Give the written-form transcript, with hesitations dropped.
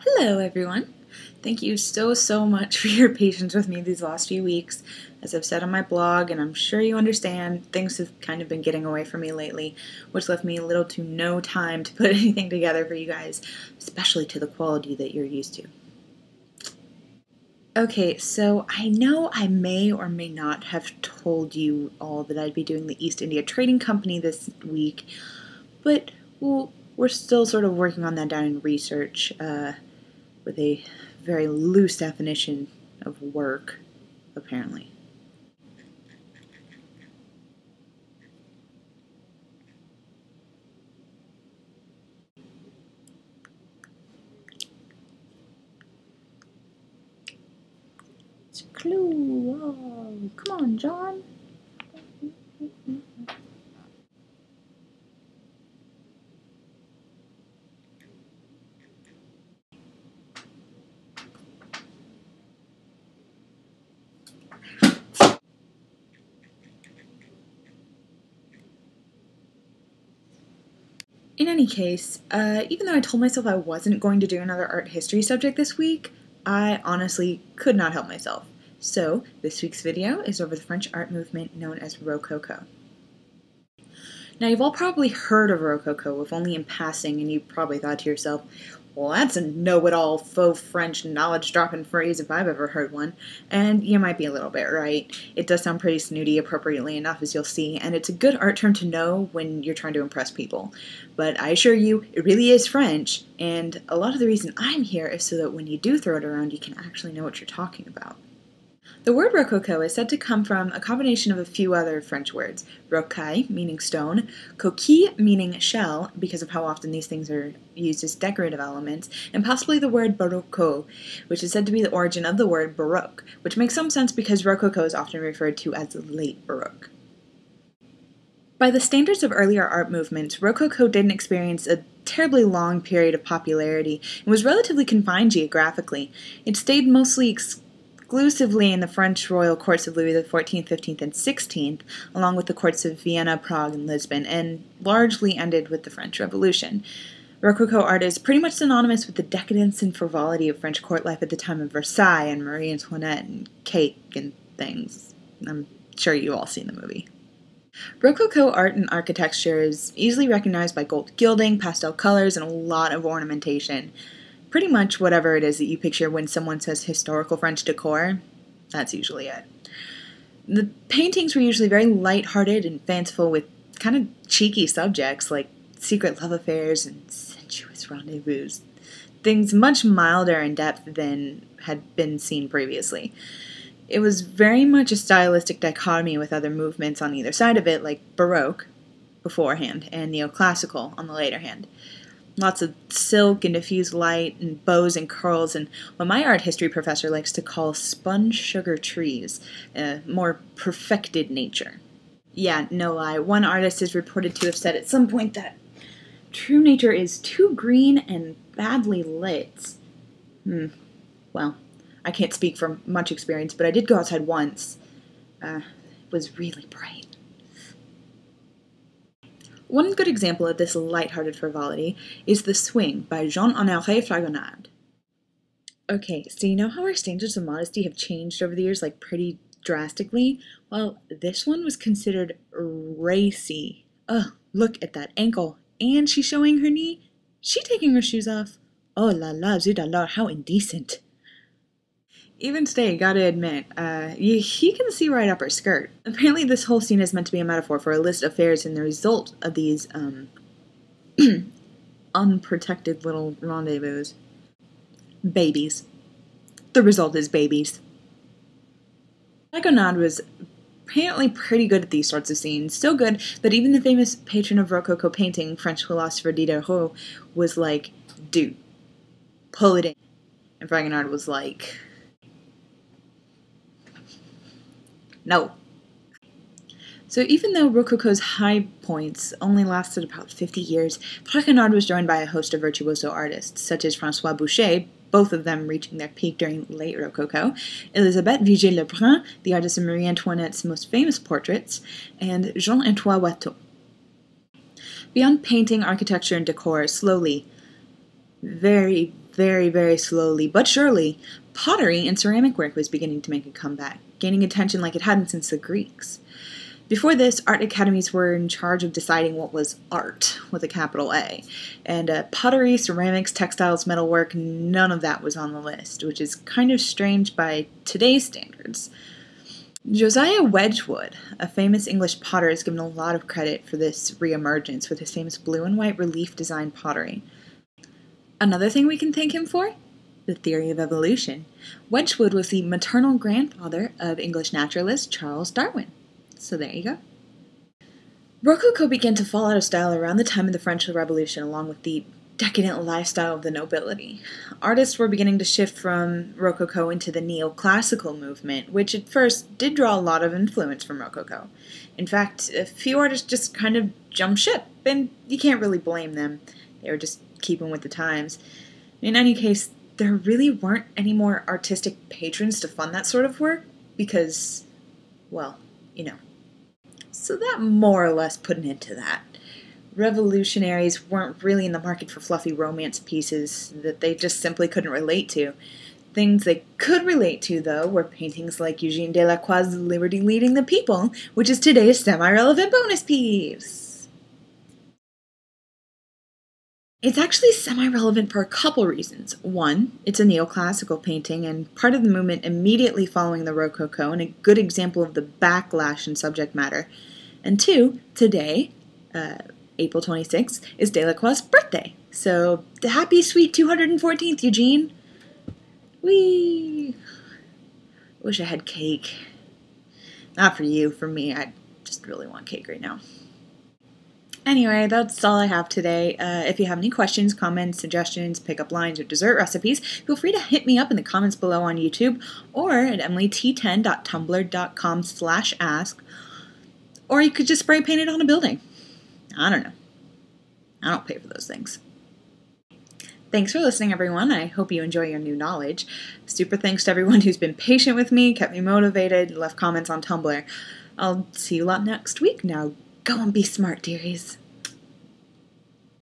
Hello everyone! Thank you so much for your patience with me these last few weeks. As I've said on my blog, and I'm sure you understand, things have kind of been getting away from me lately, which left me little to no time to put anything together for you guys, especially to the quality that you're used to. Okay, so I know I may or may not have told you all that I'd be doing the East India Trading Company this week, but we're still sort of working on that down in research, with a very loose definition of work, apparently. It's a clue. Oh, come on, John. In any case, even though I told myself I wasn't going to do another art history subject this week, I honestly could not help myself. So, this week's video is over the French art movement known as Rococo. Now, you've all probably heard of Rococo, if only in passing, and you probably thought to yourself, well, that's a know-it-all faux French knowledge-dropping phrase if I've ever heard one. And you might be a little bit right. It does sound pretty snooty, appropriately enough, as you'll see, and it's a good art term to know when you're trying to impress people. But I assure you, it really is French, and a lot of the reason I'm here is so that when you do throw it around, you can actually know what you're talking about. The word rococo is said to come from a combination of a few other French words. Rocaille, meaning stone, coquille, meaning shell, because of how often these things are used as decorative elements, and possibly the word barocco, which is said to be the origin of the word baroque, which makes some sense because rococo is often referred to as late baroque. By the standards of earlier art movements, Rococo didn't experience a terribly long period of popularity and was relatively confined geographically. It stayed mostly exclusively in the French royal courts of Louis XIV, XV, and XVI, along with the courts of Vienna, Prague, and Lisbon, and largely ended with the French Revolution. Rococo art is pretty much synonymous with the decadence and frivolity of French court life at the time of Versailles and Marie Antoinette and cake and things. I'm sure you've all seen the movie. Rococo art and architecture is easily recognized by gold gilding, pastel colors, and a lot of ornamentation. Pretty much whatever it is that you picture when someone says historical French decor, that's usually it. The paintings were usually very light-hearted and fanciful with kind of cheeky subjects like secret love affairs and sensuous rendezvous. Things much milder in depth than had been seen previously. It was very much a stylistic dichotomy with other movements on either side of it, like Baroque beforehand and Neoclassical on the later hand. Lots of silk and diffused light and bows and curls and what my art history professor likes to call sponge sugar trees, a more perfected nature. Yeah, no lie, one artist is reported to have said at some point that true nature is too green and badly lit. Well, I can't speak from much experience, but I did go outside once. It was really bright. One good example of this light-hearted frivolity is The Swing by Jean-Honoré Fragonard. Okay, so you know how our standards of modesty have changed over the years, like pretty drastically? Well, this one was considered racy. Ugh, look at that ankle. And she's showing her knee. She taking her shoes off. Oh la la, zut alors, how indecent. Even today, gotta admit, you can see right up her skirt. Apparently this whole scene is meant to be a metaphor for illicit affairs and the result of these, unprotected little rendezvous. Babies. The result is babies. Fragonard was apparently pretty good at these sorts of scenes, so good that even the famous patron of Rococo painting, French philosopher Diderot, was like, dude, pull it in. And Fragonard was like, no. So even though Rococo's high points only lasted about 50 years, Fragonard was joined by a host of virtuoso artists, such as François Boucher, both of them reaching their peak during late Rococo, Elisabeth Vigée-Lebrun, the artist of Marie Antoinette's most famous portraits, and Jean-Antoine Watteau. Beyond painting, architecture, and decor, slowly, very, very, very slowly but surely, pottery and ceramic work was beginning to make a comeback, gaining attention like it hadn't since the Greeks. Before this, art academies were in charge of deciding what was art, with a capital A. And pottery, ceramics, textiles, metalwork, none of that was on the list, which is kind of strange by today's standards. Josiah Wedgwood, a famous English potter, is given a lot of credit for this reemergence with his famous blue and white relief design pottery. Another thing we can thank him for? The theory of evolution. Wedgwood was the maternal grandfather of English naturalist Charles Darwin. So there you go. Rococo began to fall out of style around the time of the French Revolution, along with the decadent lifestyle of the nobility. Artists were beginning to shift from Rococo into the neoclassical movement, which at first did draw a lot of influence from Rococo. In fact, a few artists just kind of jumped ship, and you can't really blame them. They were just keeping with the times. In any case, there really weren't any more artistic patrons to fund that sort of work because, well, you know. So that more or less put an end to that. Revolutionaries weren't really in the market for fluffy romance pieces that they just simply couldn't relate to. Things they could relate to, though, were paintings like Eugene Delacroix's Liberty Leading the People, which is today's semi-relevant bonus piece. It's actually semi-relevant for a couple reasons. One, it's a neoclassical painting and part of the movement immediately following the Rococo and a good example of the backlash in subject matter. And two, today, April 26th, is Delacroix's birthday. So, the happy sweet 214th, Eugene! Whee! Wish I had cake. Not for you, for me. I just really want cake right now. Anyway, that's all I have today. If you have any questions, comments, suggestions, pickup lines, or dessert recipes, feel free to hit me up in the comments below on YouTube or at emilyt10.tumblr.com/ask, or you could just spray paint it on a building. I don't know. I don't pay for those things. Thanks for listening, everyone. I hope you enjoy your new knowledge. Super thanks to everyone who's been patient with me, kept me motivated, left comments on Tumblr. I'll see you lot next week. Now, go and be smart, dearies.